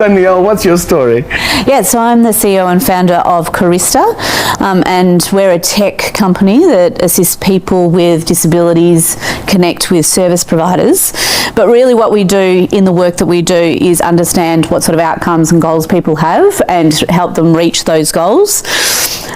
Danielle, what's your story? Yeah, so I'm the CEO and founder of Carista, and we're a tech company that assists people with disabilities connect with service providers. But really what we do in the work that we do is understand what sort of outcomes and goals people have and help them reach those goals.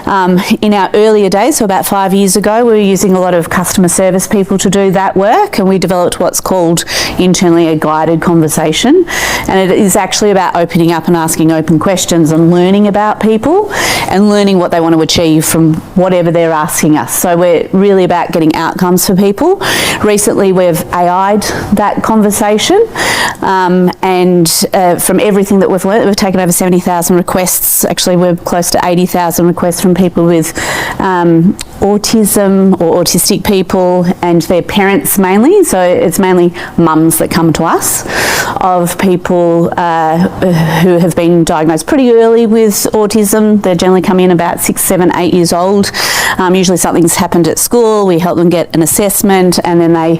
In our earlier days, so about 5 years ago, we were using a lot of customer service people to do that work, and we developed what's called internally a guided conversation. And it is actually about opening up and asking open questions and learning about people and learning what they want to achieve from whatever they're asking us. So we're really about getting outcomes for people. Recently, we've AI'd that conversation, and from everything that we've learned, we've taken over 70,000 requests. Actually, we're close to 80,000 requests from people with autism or autistic people and their parents mainly. So it's mainly mums that come to us, of people who have been diagnosed pretty early with autism. They generally come in about 6, 7, 8 years old. Usually something's happened at school. We help them get an assessment, and then they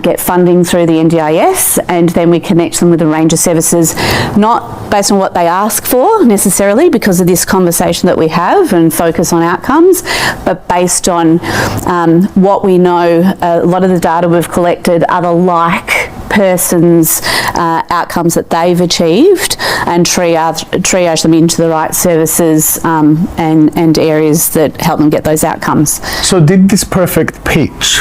get funding through the NDIS, and then we connect them with a range of services, not based on what they ask for necessarily because of this conversation that we have and focus on outcomes, but based on what we know. A lot of the data we've collected are the like person's outcomes that they've achieved, and triage them into the right services and areas that help them get those outcomes. So did this perfect pitch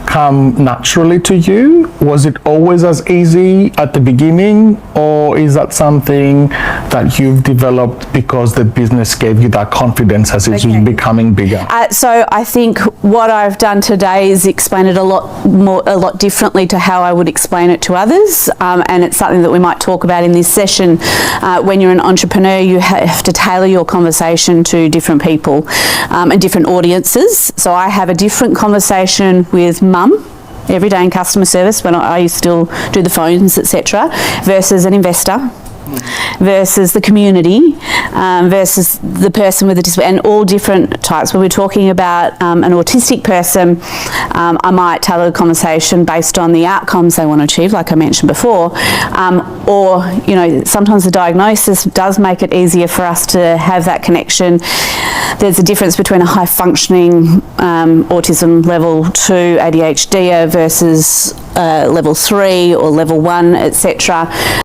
come naturally to you? Was it always as easy at the beginning, or is that something that you've developed because the business gave you that confidence as it's becoming bigger? So I think what I've done today is explain it a lot differently to how I would explain it to others, and it's something that we might talk about in this session. When you're an entrepreneur, you have to tailor your conversation to different people and different audiences. So I have a different conversation with mum every day in customer service when I still do the phones, etc., versus an investor, versus the community, versus the person with a disability, and all different types. When we're talking about an autistic person, I might tailor the conversation based on the outcomes they want to achieve, like I mentioned before, or sometimes the diagnosis does make it easier for us to have that connection. There's a difference between a high functioning autism level 2 ADHD versus level 3 or level 1, etc.